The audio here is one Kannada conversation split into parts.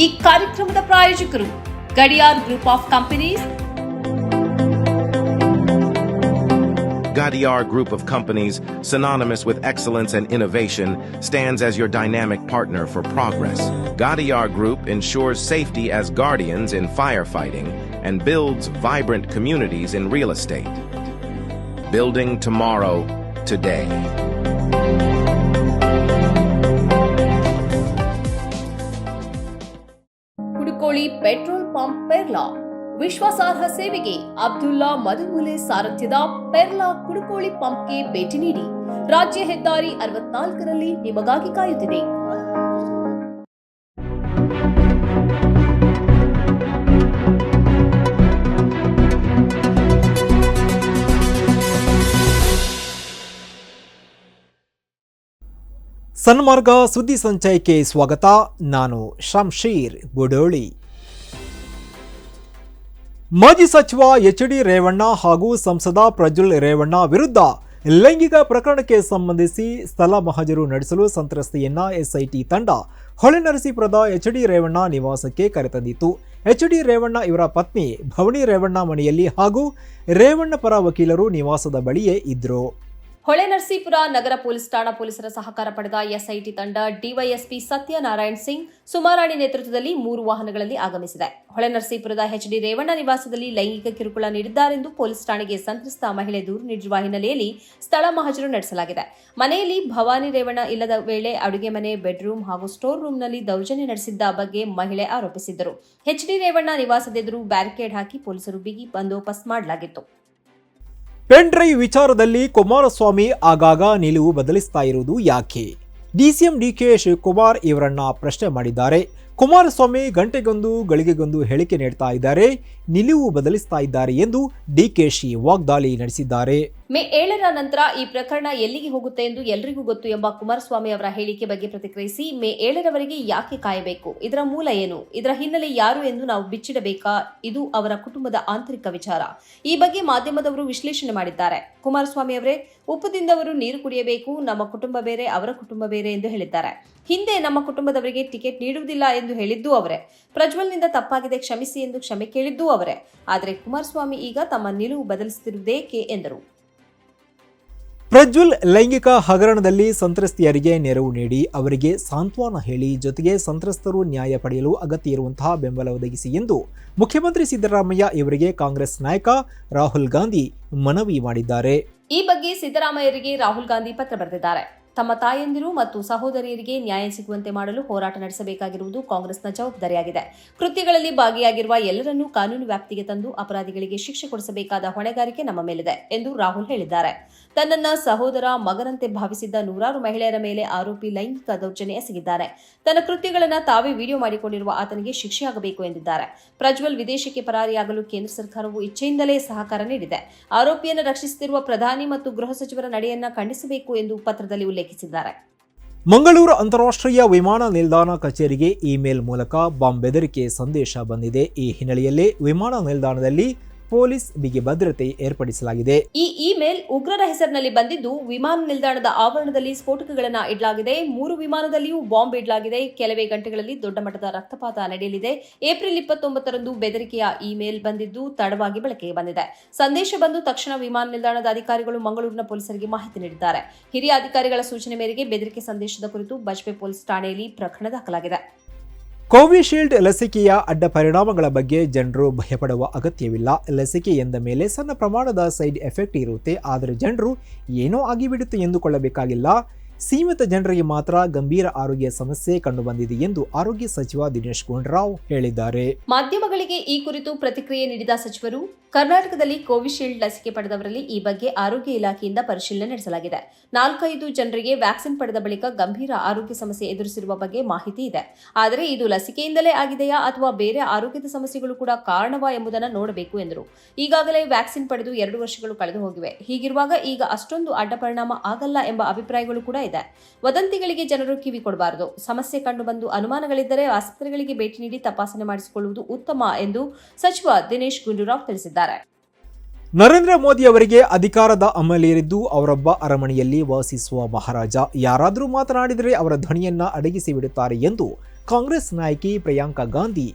ಈ ಕಾರ್ಯಕ್ರಮದ ಪ್ರಾಯೋಜಕರು Gadiyar group of companies. Gadiar Group of Companies, synonymous with excellence and innovation, stands as your dynamic partner for progress. Gadiar Group ensures safety as guardians in firefighting and builds vibrant communities in real estate. Building tomorrow, today. Kudukoli petrol pump Perla ವಿಶ್ವಾಸಾರ್ಹ ಸೇವೆಗೆ ಅಬ್ದುಲ್ಲಾ ಮದುಮುಲೆ ಸಾರಥ್ಯದ ಪೆರ್ಲಾ ಕುಡುಕೋಳಿ ಪಂಪ್ಗೆ ಭೇಟಿ ನೀಡಿ. ರಾಜ್ಯ ಹೆದ್ದಾರಿ 64ರಲ್ಲಿ ನಿಮಗಾಗಿ ಕಾಯುತ್ತಿದೆ. ಸನ್ಮಾರ್ಗ ಸುದ್ದಿ ಸಂಚಯಕ್ಕೆ ಸ್ವಾಗತ. ನಾನು ಶಂಶೀರ್ ಬುಡೋಳಿ. ಮಾಜಿ ಸಚಿವ ಎಚ್.ಡಿ. ರೇವಣ್ಣ ಹಾಗೂ ಸಂಸದ ಪ್ರಜ್ವಲ್ ರೇವಣ್ಣ ವಿರುದ್ಧ ಲೈಂಗಿಕ ಪ್ರಕರಣಕ್ಕೆ ಸಂಬಂಧಿಸಿ ಸ್ಥಳ ಮಹಜರು ನಡೆಸಲು ಸಂತ್ರಸ್ತೆಯನ್ನ ಎಸ್ಐಟಿ ತಂಡ ಹೊಳೆನರಸೀಪುರದ ಎಚ್.ಡಿ. ರೇವಣ್ಣ ನಿವಾಸಕ್ಕೆ ಕರೆತಂದಿತ್ತು. ಎಚ್.ಡಿ. ರೇವಣ್ಣ ಇವರ ಪತ್ನಿ ಭವನಿ ರೇವಣ್ಣ ಮನೆಯಲ್ಲಿ ಹಾಗೂ ರೇವಣ್ಣ ಪರ ವಕೀಲರು ನಿವಾಸದ ಬಳಿಯೇ ಇದ್ರು. ಹೊಳೆನರಸೀಪುರ ನಗರ ಪೊಲೀಸ್ ಠಾಣಾ ಪೊಲೀಸರ ಸಹಕಾರ ಪಡೆದ ಎಸ್ಐಟಿ ತಂಡ ಡಿವೈಎಸ್ಪಿ ಸತ್ಯನಾರಾಯಣ್ ಸಿಂಗ್ ಸುಮಾರಾಣಿ ನೇತೃತ್ವದಲ್ಲಿ 3 ವಾಹನಗಳಲ್ಲಿ ಆಗಮಿಸಿದೆ. ಹೊಳೆನರಸೀಪುರದ ಎಚ್.ಡಿ. ರೇವಣ್ಣ ನಿವಾಸದಲ್ಲಿ ಲೈಂಗಿಕ ಕಿರುಕುಳ ನೀಡಿದ್ದಾರೆಂದು ಪೊಲೀಸ್ ಠಾಣೆಗೆ ಸಂತ್ರಸ್ತ ಮಹಿಳೆ ದೂರು ನೀಡಿರುವ ಹಿನ್ನೆಲೆಯಲ್ಲಿ ಸ್ಥಳ ಮಹಜರು ನಡೆಸಲಾಗಿದೆ. ಮನೆಯಲ್ಲಿ ಭವಾನಿ ರೇವಣ್ಣ ಇಲ್ಲದ ವೇಳೆ ಅಡುಗೆ ಮನೆ, ಬೆಡ್ರೂಮ್ ಹಾಗೂ ಸ್ಟೋರ್ ರೂಮ್ನಲ್ಲಿ ದೌರ್ಜನ್ಯ ನಡೆಸಿದ್ದ ಬಗ್ಗೆ ಮಹಿಳೆ ಆರೋಪಿಸಿದ್ದರು. ಎಚ್.ಡಿ. ರೇವಣ್ಣ ನಿವಾಸದೆದುರು ಬ್ಯಾರಿಕೇಡ್ ಹಾಕಿ ಪೊಲೀಸರು ಬಿಗಿ ಬಂದೋಬಸ್ತ್ ಮಾಡಲಾಗಿತ್ತು. ಪೆನ್ ಡ್ರೈವ್ ವಿಚಾರದಲ್ಲಿ ಕುಮಾರಸ್ವಾಮಿ ಆಗಾಗ ನಿಲುವು ಬದಲಿಸ್ತಾ ಇರುವುದು ಯಾಕೆ? ಡಿಸಿಎಂ ಡಿಕೆ ಶಿವಕುಮಾರ್ ಇವರನ್ನ ಪ್ರಶ್ನೆ ಮಾಡಿದ್ದಾರೆ. ಕುಮಾರಸ್ವಾಮಿ ಗಂಟೆಗೊಂದು ಗಳಿಗೆಗೊಂದು ಹೇಳಿಕೆ ನೀಡ್ತಾ ಇದ್ದಾರೆ, ನಿಲುವು ಬದಲಿಸ್ತಾ ಇದ್ದಾರೆ ಎಂದು ಡಿಕೆಶಿ ವಾಗ್ದಾಳಿ ನಡೆಸಿದ್ದಾರೆ. ಮೇ 7ರ ನಂತರ ಈ ಪ್ರಕರಣ ಎಲ್ಲಿಗೆ ಹೋಗುತ್ತೆ ಎಂದು ಎಲ್ಲರಿಗೂ ಗೊತ್ತು ಎಂಬ ಕುಮಾರಸ್ವಾಮಿ ಅವರ ಹೇಳಿಕೆ ಬಗ್ಗೆ ಪ್ರತಿಕ್ರಿಯಿಸಿ, ಮೇ 7ರವರೆಗೆ ಯಾಕೆ ಕಾಯಬೇಕು? ಇದರ ಮೂಲ ಏನು? ಇದರ ಹಿನ್ನೆಲೆ ಯಾರು ಎಂದು ನಾವು ಬಿಚ್ಚಿಡಬೇಕಾ? ಇದು ಅವರ ಕುಟುಂಬದ ಆಂತರಿಕ ವಿಚಾರ. ಈ ಬಗ್ಗೆ ಮಾಧ್ಯಮದವರು ವಿಶ್ಲೇಷಣೆ ಮಾಡಿದ್ದಾರೆ. ಕುಮಾರಸ್ವಾಮಿ ಅವರೇ, ಉಪ್ಪು ತಿಂದವರು ನೀರು ಕುಡಿಯಬೇಕು, ನಮ್ಮ ಕುಟುಂಬ ಬೇರೆ, ಅವರ ಕುಟುಂಬ ಬೇರೆ ಎಂದು ಹೇಳಿದ್ದಾರೆ. ಹಿಂದೆ ನಮ್ಮ ಕುಟುಂಬದವರಿಗೆ ಟಿಕೆಟ್ ನೀಡುವುದಿಲ್ಲ ಎಂದು ಹೇಳಿದ್ದೂ ಅವರೇ. ಪ್ರಜ್ವಲ್ನಿಂದ ತಪ್ಪಾಗಿದೆ, ಕ್ಷಮಿಸಿ ಎಂದು ಕ್ಷಮೆ ಕೇಳಿದ್ದೂ ಅವರೇ. ಆದರೆ ಕುಮಾರಸ್ವಾಮಿ ಈಗ ತಮ್ಮ ನಿಲುವು ಬದಲಿಸುತ್ತಿರುವುದೇಕೆ ಎಂದರು. ಪ್ರಜ್ವಲ್ ಲೈಂಗಿಕ ಹಗರಣದಲ್ಲಿ ಸಂತ್ರಸ್ತೆಯರಿಗೆ ನೆರವು ನೀಡಿ ಅವರಿಗೆ ಸಾಂತ್ವನ ಹೇಳಿ, ಜೊತೆಗೆ ಸಂತ್ರಸ್ತರು ನ್ಯಾಯ ಪಡೆಯಲು ಅಗತ್ಯ ಇರುವಂತಹ ಬೆಂಬಲ ಒದಗಿಸಿ ಎಂದು ಮುಖ್ಯಮಂತ್ರಿ ಸಿದ್ದರಾಮಯ್ಯ ಇವರಿಗೆ ಕಾಂಗ್ರೆಸ್ ನಾಯಕ ರಾಹುಲ್ ಗಾಂಧಿ ಮನವಿ ಮಾಡಿದ್ದಾರೆ. ಈ ಬಗ್ಗೆ ಸಿದ್ದರಾಮಯ್ಯರಿಗೆ ರಾಹುಲ್ ಗಾಂಧಿ ಪತ್ರ ಬರೆದಿದ್ದಾರೆ. ತಮ್ಮ ತಾಯಂದಿರು ಮತ್ತು ಸಹೋದರಿಯರಿಗೆ ನ್ಯಾಯ ಸಿಗುವಂತೆ ಮಾಡಲು ಹೋರಾಟ ನಡೆಸಬೇಕಾಗಿರುವುದು ಕಾಂಗ್ರೆಸ್ನ ಜವಾಬ್ದಾರಿಯಾಗಿದೆ. ಕೃತ್ಯಗಳಲ್ಲಿ ಭಾಗಿಯಾಗಿರುವ ಎಲ್ಲರನ್ನೂ ಕಾನೂನು ವ್ಯಾಪ್ತಿಗೆ ತಂದು ಅಪರಾಧಿಗಳಿಗೆ ಶಿಕ್ಷೆ ಕೊಡಿಸಬೇಕಾದ ಹೊಣೆಗಾರಿಕೆ ನಮ್ಮ ಮೇಲಿದೆ ಎಂದು ರಾಹುಲ್ ಹೇಳಿದ್ದಾರೆ. ತನ್ನನ್ನ ಸಹೋದರ, ಮಗನಂತೆ ಭಾವಿಸಿದ್ದ ನೂರಾರು ಮಹಿಳೆಯರ ಮೇಲೆ ಆರೋಪಿ ಲೈಂಗಿಕ ದೌರ್ಜನ್ಯ ಎಸಗಿದ್ದಾರೆ. ತನ್ನ ಕೃತ್ಯಗಳನ್ನು ತಾವೇ ವಿಡಿಯೋ ಮಾಡಿಕೊಂಡಿರುವ ಆತನಿಗೆ ಶಿಕ್ಷೆಯಾಗಬೇಕು ಎಂದಿದ್ದಾರೆ. ಪ್ರಜ್ವಲ್ ವಿದೇಶಕ್ಕೆ ಪರಾರಿಯಾಗಲು ಕೇಂದ್ರ ಸರ್ಕಾರವು ಇಚ್ಛೆಯಿಂದಲೇ ಸಹಕಾರ ನೀಡಿದೆ. ಆರೋಪಿಯನ್ನು ರಕ್ಷಿಸುತ್ತಿರುವ ಪ್ರಧಾನಿ ಮತ್ತು ಗೃಹ ಸಚಿವರ ನಡೆಯನ್ನ ಖಂಡಿಸಬೇಕು ಎಂದು ಪತ್ರದಲ್ಲಿ ಉಲ್ಲೇಖಿಸಿದ್ದಾರೆ. ಮಂಗಳೂರು ಅಂತಾರಾಷ್ಟ್ರೀಯ ವಿಮಾನ ನಿಲ್ದಾಣ ಕಚೇರಿಗೆ ಇಮೇಲ್ ಮೂಲಕ ಬಾಂಬ್ ಬೆದರಿಕೆ ಸಂದೇಶ ಬಂದಿದೆ. ಈ ಹಿನ್ನೆಲೆಯಲ್ಲಿ ವಿಮಾನ ನಿಲ್ದಾಣದಲ್ಲಿ ಪೊಲೀಸ್ ಬಿಗಿ ಭದ್ರತೆ ಏರ್ಪಡಿಸಲಾಗಿದೆ. ಈ ಇಮೇಲ್ ಉಗ್ರರ ಹೆಸರಿನಲ್ಲಿ ಬಂದಿದ್ದು, ವಿಮಾನ ನಿಲ್ದಾಣದ ಆವರಣದಲ್ಲಿ ಸ್ಫೋಟಕಗಳನ್ನು ಇಡಲಾಗಿದೆ. 3 ವಿಮಾನದಲ್ಲಿಯೂ ಬಾಂಬ್ ಇಡಲಾಗಿದೆ. ಕೆಲವೇ ಗಂಟೆಗಳಲ್ಲಿ ದೊಡ್ಡ ಮಟ್ಟದ ರಕ್ತಪಾತ ನಡೆಯಲಿದೆ. ಏಪ್ರಿಲ್ 29ರಂದು ಬೆದರಿಕೆಯ ಇಮೇಲ್ ಬಂದಿದ್ದು ತಡವಾಗಿ ಬೆಳಕಿಗೆ ಬಂದಿದೆ. ಸಂದೇಶ ಬಂದು ತಕ್ಷಣ ವಿಮಾನ ನಿಲ್ದಾಣದ ಅಧಿಕಾರಿಗಳು ಮಂಗಳೂರಿನ ಪೊಲೀಸರಿಗೆ ಮಾಹಿತಿ ನೀಡಿದ್ದಾರೆ. ಹಿರಿಯ ಅಧಿಕಾರಿಗಳ ಸೂಚನೆ ಮೇರೆಗೆ ಬೆದರಿಕೆ ಸಂದೇಶದ ಕುರಿತು ಬಜ್ಪೆ ಪೊಲೀಸ್ ಠಾಣೆಯಲ್ಲಿ ಪ್ರಕರಣ ದಾಖಲಾಗಿದೆ. ಕೋವಿಶೀಲ್ಡ್ ಲಸಿಕೆಯ ಅಡ್ಡ ಪರಿಣಾಮಗಳ ಬಗ್ಗೆ ಜನರು ಭಯಪಡುವ ಅಗತ್ಯವಿಲ್ಲ. ಲಸಿಕೆ ಎಂದ ಮೇಲೆ ಸಣ್ಣ ಪ್ರಮಾಣದ ಸೈಡ್ ಎಫೆಕ್ಟ್ ಇರುತ್ತೆ, ಆದರೆ ಜನರು ಏನೋ ಆಗಿಬಿಡುತ್ತೆ ಎಂದುಕೊಳ್ಳಬೇಕಾಗಿಲ್ಲ. ಸೀಮಿತ ಜನರಿಗೆ ಮಾತ್ರ ಗಂಭೀರ ಆರೋಗ್ಯ ಸಮಸ್ಯೆ ಕಂಡುಬಂದಿದೆ ಎಂದು ಆರೋಗ್ಯ ಸಚಿವ ದಿನೇಶ್ ಗುಂಡೂರಾವ್ ಹೇಳಿದ್ದಾರೆ. ಮಾಧ್ಯಮಗಳಿಗೆ ಈ ಕುರಿತು ಪ್ರತಿಕ್ರಿಯೆ ನೀಡಿದ ಸಚಿವರು, ಕರ್ನಾಟಕದಲ್ಲಿ ಕೋವಿಶೀಲ್ಡ್ ಲಸಿಕೆ ಪಡೆದವರಲ್ಲಿ ಈ ಬಗ್ಗೆ ಆರೋಗ್ಯ ಇಲಾಖೆಯಿಂದ ಪರಿಶೀಲನೆ ನಡೆಸಲಾಗಿದೆ. 4-5 ಜನರಿಗೆ ವ್ಯಾಕ್ಸಿನ್ ಪಡೆದ ಬಳಿಕ ಗಂಭೀರ ಆರೋಗ್ಯ ಸಮಸ್ಯೆ ಎದುರಿಸಿರುವ ಬಗ್ಗೆ ಮಾಹಿತಿ ಇದೆ. ಆದರೆ ಇದು ಲಸಿಕೆಯಿಂದಲೇ ಆಗಿದೆಯಾ ಅಥವಾ ಬೇರೆ ಆರೋಗ್ಯದ ಸಮಸ್ಯೆಗಳು ಕೂಡ ಕಾರಣವಾ ಎಂಬುದನ್ನು ನೋಡಬೇಕು ಎಂದರು. ಈಗಾಗಲೇ ವ್ಯಾಕ್ಸಿನ್ ಪಡೆದು 2 ವರ್ಷಗಳು ಕಳೆದು ಹೋಗಿವೆ. ಹೀಗಿರುವಾಗ ಈಗ ಅಷ್ಟೊಂದು ಅಡ್ಡ ಪರಿಣಾಮ ಆಗಲ್ಲ ಎಂಬ ಅಭಿಪ್ರಾಯಗಳು ಕೂಡ ಇದೆ. ವದಂತಿಗಳಿಗೆ ಜನರು ಕಿವಿ ಕೊಡಬಾರದು. ಸಮಸ್ಯೆ ಕಂಡು ಬಂದು ಅನುಮಾನಗಳಿದ್ದರೆ ಆಸ್ಪತ್ರೆಗಳಿಗೆ ಭೇಟಿ ನೀಡಿ ತಪಾಸಣೆ ಮಾಡಿಸಿಕೊಳ್ಳುವುದು ಉತ್ತಮ ಎಂದು ಸಚಿವ ದಿನೇಶ್ ಗುಂಡೂರಾವ್ ತಿಳಿಸಿದ್ದಾರೆ. ನರೇಂದ್ರ ಮೋದಿ ಅವರಿಗೆ ಅಧಿಕಾರದ ಅಮಲೇರಿದ್ದು ಅವರೊಬ್ಬ ಅರಮನೆಯಲ್ಲಿ ವಾಸಿಸುವ ಮಹಾರಾಜ. ಯಾರಾದರೂ ಮಾತನಾಡಿದರೆ ಅವರ ಧ್ವನಿಯನ್ನ ಅಡಗಿಸಿ ಬಿಡುತ್ತಾರೆ ಎಂದು ಕಾಂಗ್ರೆಸ್ ನಾಯಕಿ ಪ್ರಿಯಾಂಕಾ ಗಾಂಧಿ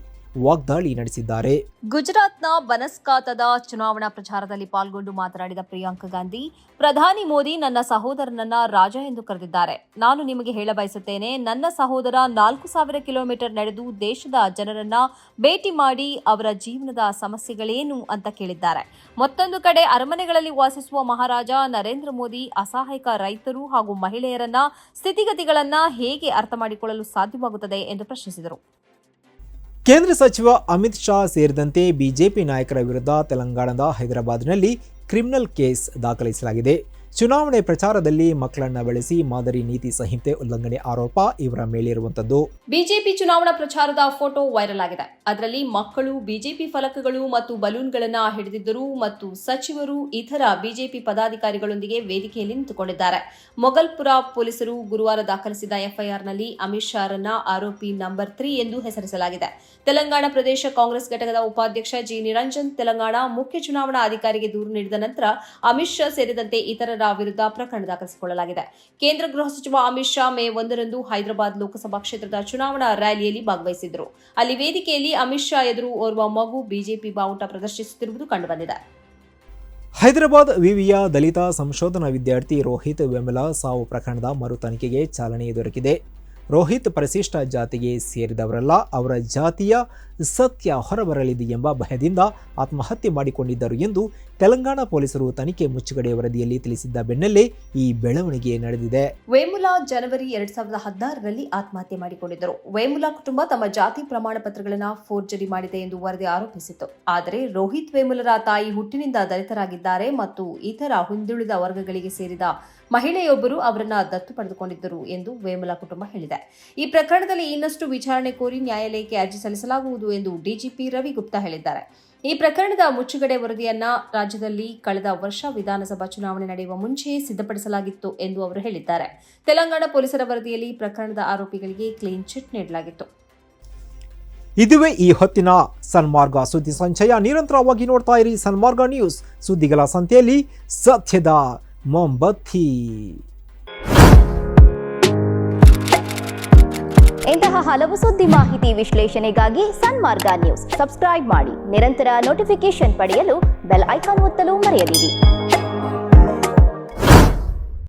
ವಾಗ್ದಾಳಿ ನಡೆಸಿದ್ದಾರೆ. ಗುಜರಾತ್ನ ಬನಸ್ಕಾಂತದ ಚುನಾವಣಾ ಪ್ರಚಾರದಲ್ಲಿ ಪಾಲ್ಗೊಂಡು ಮಾತನಾಡಿದ ಪ್ರಿಯಾಂಕಾ ಗಾಂಧಿ, ಪ್ರಧಾನಿ ಮೋದಿ ನನ್ನ ಸಹೋದರನನ್ನ ರಾಜ ಎಂದು ಕರೆದಿದ್ದಾರೆ. ನಾನು ನಿಮಗೆ ಹೇಳಬಯಸುತ್ತೇನೆ, ನನ್ನ ಸಹೋದರ 4,000 ಕಿಲೋಮೀಟರ್ ನಡೆದು ದೇಶದ ಜನರನ್ನ ಭೇಟಿ ಮಾಡಿ ಅವರ ಜೀವನದ ಸಮಸ್ಯೆಗಳೇನು ಅಂತ ಕೇಳಿದ್ದಾರೆ. ಮತ್ತೊಂದು ಕಡೆ ಅರಮನೆಗಳಲ್ಲಿ ವಾಸಿಸುವ ಮಹಾರಾಜ ನರೇಂದ್ರ ಮೋದಿ ಅಸಹಾಯಕ ರೈತರು ಹಾಗೂ ಮಹಿಳೆಯರನ್ನ ಸ್ಥಿತಿಗತಿಗಳನ್ನ ಹೇಗೆ ಅರ್ಥ ಮಾಡಿಕೊಳ್ಳಲು ಸಾಧ್ಯವಾಗುತ್ತದೆ ಎಂದು ಪ್ರಶ್ನಿಸಿದರು. ಕೇಂದ್ರ ಸಚಿವ ಅಮಿತ್ ಶಾ ಸೇರಿದಂತೆ ಬಿಜೆಪಿ ನಾಯಕರ ವಿರುದ್ಧ ತೆಲಂಗಾಣದ ಹೈದರಾಬಾದ್ನಲ್ಲಿ ಕ್ರಿಮಿನಲ್ ಕೇಸ್ ದಾಖಲಿಸಲಾಗಿದೆ. ಚುನಾವಣೆ ಪ್ರಚಾರದಲ್ಲಿ ಮಕ್ಕಳನ್ನ ಬೆಳೆಸಿ ಮಾದರಿ ನೀತಿ ಸಂಹಿತೆ ಉಲ್ಲಂಘನೆ ಆರೋಪ ಇವರ ಮೇಲಿರುವಂತದ್ದು. ಬಿಜೆಪಿ ಚುನಾವಣಾ ಪ್ರಚಾರದ ಫೋಟೋ ವೈರಲ್ ಆಗಿದೆ. ಅದರಲ್ಲಿ ಮಕ್ಕಳು ಬಿಜೆಪಿ ಫಲಕಗಳು ಮತ್ತು ಬಲೂನ್ಗಳನ್ನ ಹಿಡಿದಿದ್ದರು ಮತ್ತು ಸಚಿವರು ಇತರ ಬಿಜೆಪಿ ಪದಾಧಿಕಾರಿಗಳೊಂದಿಗೆ ವೇದಿಕೆಯಲ್ಲಿ ನಿಂತುಕೊಂಡಿದ್ದಾರೆ. ಮೊಗಲ್ಪುರ ಪೊಲೀಸರು ಗುರುವಾರ ದಾಖಲಿಸಿದ ಎಫ್ಐಆರ್ನಲ್ಲಿ ಅಮಿತ್ ಶಾರನ್ನ ಆರೋಪಿ ನಂಬರ್ 3 ಎಂದು ಹೆಸರಿಸಲಾಗಿದೆ. ತೆಲಂಗಾಣ ಪ್ರದೇಶ ಕಾಂಗ್ರೆಸ್ ಘಟಕದ ಉಪಾಧ್ಯಕ್ಷ ಜಿ ನಿರಂಜನ್ ತೆಲಂಗಾಣ ಮುಖ್ಯ ಚುನಾವಣಾ ಅಧಿಕಾರಿಗೆ ದೂರು ನೀಡಿದ ನಂತರ ಅಮಿತ್ ಶಾ ಸೇರಿದಂತೆ ಇತರರ ವಿರುದ್ಧ ಪ್ರಕರಣ ದಾಖಲಿಸಿಕೊಳ್ಳಲಾಗಿದೆ. ಕೇಂದ್ರ ಗೃಹ ಸಚಿವ ಅಮಿತ್ ಶಾ ಮೇ 1ರಂದು ಹೈದರಾಬಾದ್ ಲೋಕಸಭಾ ಕ್ಷೇತ್ರದ ಚುನಾವಣಾ ರ್ಯಾಲಿಯಲ್ಲಿ ಭಾಗವಹಿಸಿದ್ದರು. ಅಲ್ಲಿ ವೇದಿಕೆಯಲ್ಲಿ ಅಮಿತ್ ಶಾ ಎದುರು ಓರ್ವ ಮಗು ಬಿಜೆಪಿ ಬಾವುಟ ಪ್ರದರ್ಶಿಸುತ್ತಿರುವುದು ಕಂಡುಬಂದಿದೆ. ಹೈದರಾಬಾದ್ ವಿವಿಯ ದಲಿತ ಸಂಶೋಧನಾ ವಿದ್ಯಾರ್ಥಿ ರೋಹಿತ್ ವೆಮುಲಾ ಸಾವು ಪ್ರಕರಣದ ಮರು ತನಿಖೆಗೆ ಚಾಲನೆ ದೊರಕಿದೆ. ರೋಹಿತ್ ಪರಿಶಿಷ್ಟ ಜಾತಿಗೆ ಸೇರಿದವರಲ್ಲ, ಅವರ ಜಾತಿಯ ಸತ್ಯ ಹೊರಬರಲಿದೆ ಎಂಬ ಭಯದಿಂದ ಆತ್ಮಹತ್ಯೆ ಮಾಡಿಕೊಂಡಿದ್ದರು ಎಂದು ತೆಲಂಗಾಣ ಪೊಲೀಸರು ತನಿಖೆ ಮುಚ್ಚುಗಡೆ ವರದಿಯಲ್ಲಿ ತಿಳಿಸಿದ್ದ ಬೆನ್ನಲ್ಲೇ ಈ ಬೆಳವಣಿಗೆ ನಡೆದಿದೆ. ವೇಮುಲಾ ಜನವರಿ 2016ರಲ್ಲಿ ಆತ್ಮಹತ್ಯೆ ಮಾಡಿಕೊಂಡಿದ್ದರು. ವೇಮುಲಾ ಕುಟುಂಬ ತಮ್ಮ ಜಾತಿ ಪ್ರಮಾಣ ಪತ್ರಗಳನ್ನು ಫೋರ್ಜರಿ ಮಾಡಿದೆ ಎಂದು ವರದಿ ಆರೋಪಿಸಿತ್ತು. ಆದರೆ ರೋಹಿತ್ ವೇಮುಲರ ತಾಯಿ ಹುಟ್ಟಿನಿಂದ ದಲಿತರಾಗಿದ್ದಾರೆ ಮತ್ತು ಇತರ ಹಿಂದುಳಿದ ವರ್ಗಗಳಿಗೆ ಸೇರಿದ ಮಹಿಳೆಯೊಬ್ಬರು ಅವರನ್ನ ದತ್ತು ಪಡೆದುಕೊಂಡಿದ್ದರು ಎಂದು ವೇಮುಲಾ ಕುಟುಂಬ ಹೇಳಿದೆ. ಈ ಪ್ರಕರಣದಲ್ಲಿ ಇನ್ನಷ್ಟು ವಿಚಾರಣೆ ಕೋರಿ ನ್ಯಾಯಾಲಯಕ್ಕೆ ಅರ್ಜಿ ಸಲ್ಲಿಸಲಾಗುವುದು ಎಂದು ಡಿಜಿಪಿ ರವಿ ಗುಪ್ತಾ ಹೇಳಿದ್ದಾರೆ. ಈ ಪ್ರಕರಣದ ಮುಚ್ಚುಗಡೆ ವರದಿಯನ್ನ ರಾಜ್ಯದಲ್ಲಿ ಕಳೆದ ವರ್ಷ ವಿಧಾನಸಭಾ ಚುನಾವಣೆ ನಡೆಯುವ ಮುಂಚೆಯೇ ಸಿದ್ಧಪಡಿಸಲಾಗಿತ್ತು ಎಂದು ಅವರು ಹೇಳಿದ್ದಾರೆ. ತೆಲಂಗಾಣ ಪೊಲೀಸರ ವರದಿಯಲ್ಲಿ ಪ್ರಕರಣದ ಆರೋಪಿಗಳಿಗೆ ಕ್ಲೀನ್ ಚಿಟ್ ನೀಡಲಾಗಿತ್ತು. ಇದುವೇ ಈ ಹೊತ್ತಿನ ಸನ್ಮಾರ್ಗ ಸುದ್ದಿ ಸಂಚಯ. ನಿರಂತರವಾಗಿ ನೋಡ್ತಾ ಇರಿ ಸನ್ಮಾರ್ಗ ನ್ಯೂಸ್. ಸುದ್ದಿಗಳ ಸಂತೆಯಲ್ಲಿ ಸತ್ಯದ ಮೊಂಬತ್ತಿ. ಇಂತಹ ಹಲವು ಸುದ್ದಿ ಮಾಹಿತಿ ವಿಶ್ಲೇಷಣೆಗಾಗಿ ಸನ್ಮಾರ್ಗ ನ್ಯೂಸ್ ಸಬ್ಸ್ಕ್ರೈಬ್ ಮಾಡಿ. ನಿರಂತರ ನೋಟಿಫಿಕೇಶನ್ ಪಡೆಯಲು ಬೆಲ್ ಐಕಾನ್ ಒತ್ತಲು ಮರೆಯದಿರಿ.